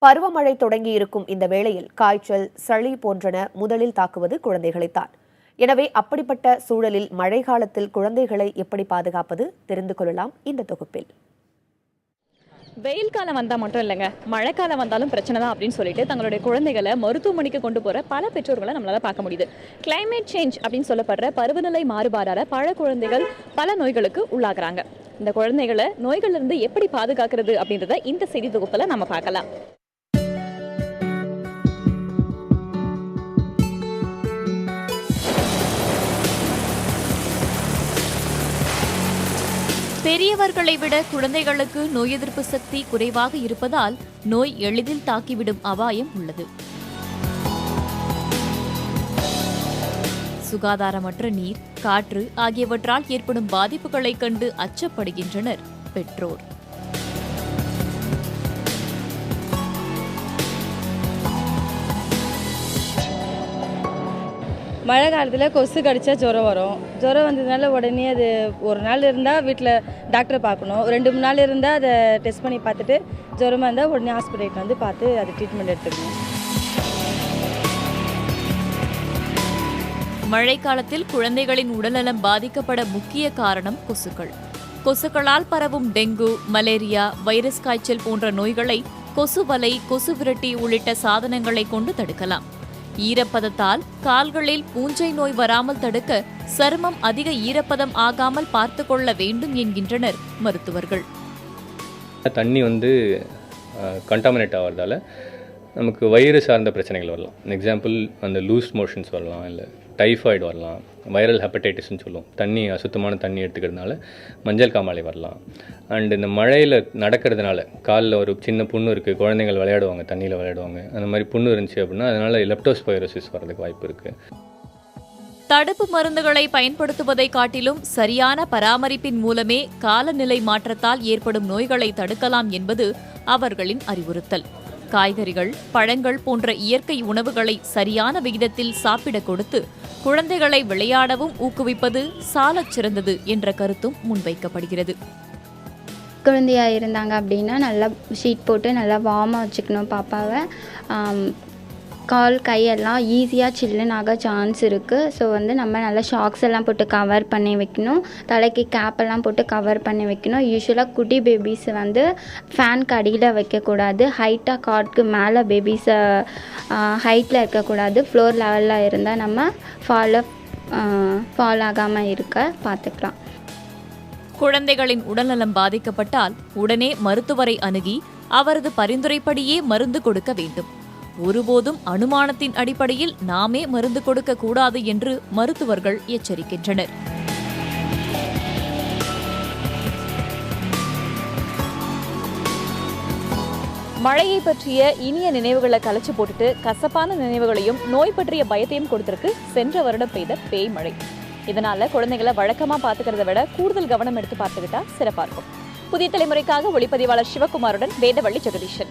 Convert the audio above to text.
பருவமழை தொடங்கியிருக்கும் இந்த வேளையில் காய்ச்சல், சளி போன்றன முதலில் தாக்குவது குழந்தைகளைத்தான். எனவே அப்படிப்பட்ட சூழலில் மழை காலத்தில் குழந்தைகளை எப்படி பாதுகாப்பது தெரிந்து கொள்ளலாம் இந்த தொகுப்பில். வெயில் காலம் வந்தால் மட்டும் இல்லைங்க, மழைக்காலம் வந்தாலும் பிரச்சனை தான் அப்படின்னு சொல்லிட்டு தங்களுடைய குழந்தைகளை மருத்துவமனைக்கு கொண்டு போகிற பல பெற்றோர்களை நம்மளால பார்க்க முடியுது. கிளைமேட் சேஞ்ச் அப்படின்னு சொல்லப்படுற பருவநிலை மாறுபாடால பல குழந்தைகள் பல நோய்களுக்கு உள்ளாகிறாங்க. இந்த குழந்தைகளை நோய்களிலிருந்து எப்படி பாதுகாக்கிறது அப்படின்றத இந்த செய்தி தொகுப்புல நம்ம பார்க்கலாம். பெரியவர்களை விட குழந்தைகளுக்கு நோய் எதிர்ப்பு சக்தி குறைவாக இருப்பதால் நோய் எளிதில் தாக்கிவிடும் அபாயம் உள்ளது. சுகாதாரமற்ற நீர், காற்று ஆகியவற்றால் ஏற்படும் பாதிப்புகளைக் கண்டு அச்சப்படுகின்றனர் பெற்றோர். மழை காலத்தில் கொசு கடிச்சா ஜுரம் வரும். ஜுரம் வந்ததுனால உடனே அது ஒரு நாள் இருந்தால் வீட்டில் டாக்டரை பார்க்கணும். 2-3 நாள் இருந்தால் அதை டெஸ்ட் பண்ணி பார்த்துட்டு ஜுரமாக இருந்தால் உடனே ஹாஸ்பிட்டலுக்கு வந்து பார்த்து அது ட்ரீட்மெண்ட் எடுத்துக்கணும். மழைக்காலத்தில் குழந்தைகளின் உடல்நலம் பாதிக்கப்பட முக்கிய காரணம் கொசுக்கள். கொசுக்களால் பரவும் டெங்கு, மலேரியா, வைரஸ் காய்ச்சல் போன்ற நோய்களை கொசு வலை, கொசு விரட்டி உள்ளிட்ட சாதனங்களை கொண்டு தடுக்கலாம். ஈரப்பதத்தால் கால்களில் பூஞ்சை நோய் வராமல் தடுக்க சருமம் அதிக ஈரப்பதம் ஆகாமல் பார்த்து கொள்ள வேண்டும் என்கின்றனர் மருத்துவர்கள். தண்ணி கண்டாமினேட் ஆகிறதால நமக்கு வயிறு சார்ந்த பிரச்சனைகள் வரலாம். எக்ஸாம்பிள் லூஸ் மோஷன்ஸ் வரலாம், இல்லை டைஃபாய்டு வரலாம், வைரல் ஹெப்படைட்டிஸ்ன்னு சொல்லுவோம். அசுத்தமான தண்ணி எடுத்துக்கிறதுனால மஞ்சள் காமாலை வரலாம். அண்ட் இந்த மழையில் நடக்கிறதுனால காலில் ஒரு சின்ன புண்ணு இருக்குது, குழந்தைகள் விளையாடுவாங்க, தண்ணியில் விளையாடுவாங்க, அந்த மாதிரி புண்ணு இருந்துச்சு அப்படின்னா அதனால் லெப்டோஸ்பைரோசிஸ் வரதுக்கு வாய்ப்பு இருக்குது. தடுப்பு மருந்துகளை பயன்படுத்துவதை காட்டிலும் சரியான பராமரிப்பின் மூலமே காலநிலை மாற்றத்தால் ஏற்படும் நோய்களை தடுக்கலாம் என்பது அவர்களின் அறிவுறுத்தல். காய்கறிகள், பழங்கள் போன்ற இயற்கை உணவுகளை சரியான விகிதத்தில் சாப்பிடக் கொடுத்து குழந்தைகளை விளையாடவும் ஊக்குவிப்பது சாலச் சிறந்தது என்ற கருத்தும் முன்வைக்கப்படுகிறது. குழந்தையாக இருந்தாங்க அப்படின்னா நல்லா ஷீட் போட்டு நல்லா வார்மாக வச்சுக்கணும் பாப்பாவை. கால் கையெல்லாம் ஈஸியாக சில்லுன்னு ஆக சான்ஸ் இருக்குது. ஸோ நம்ம நல்லா ஷாக்ஸ் எல்லாம் போட்டு கவர் பண்ணி வைக்கணும். தலைக்கு கேப்பெல்லாம் போட்டு கவர் பண்ணி வைக்கணும். யூஸ்வலாக குட்டி பேபிஸ் ஃபேனுக்கு அடியில் வைக்கக்கூடாது. ஹைட்டாக காட்டுக்கு மேலே பேபிஸை ஹைட்டில் இருக்கக்கூடாது. ஃப்ளோர் லெவலில் இருந்தால் நம்ம ஃபால் ஆகாமல் இருக்க பார்த்துக்கலாம். குழந்தைகளின் உடல்நலம் பாதிக்கப்பட்டால் உடனே மருத்துவரை அணுகி அவரது பரிந்துரைப்படியே மருந்து கொடுக்க வேண்டும். ஒருபோதும் அனுமானத்தின் அடிப்படையில் நாமே மருந்து கொடுக்க கூடாது என்று மருத்துவர்கள் எச்சரிக்கின்றனர். மழையை பற்றிய இனிய நினைவுகளை கலைச்சு போட்டுட்டு கசப்பான நினைவுகளையும் நோய் பற்றிய பயத்தையும் கொடுத்திருக்கு சென்ற வருடம் பெய்த பேய் மழை. இதனால குழந்தைகளை வழக்கமா பாத்துக்கிறத விட கூடுதல் கவனம் எடுத்து பார்த்துக்கிட்டா சிறப்பா இருக்கும். புதிய தலைமுறைக்காக ஒளிப்பதிவாளர் சிவகுமாருடன் வேதவள்ளி ஜெகதீஷன்.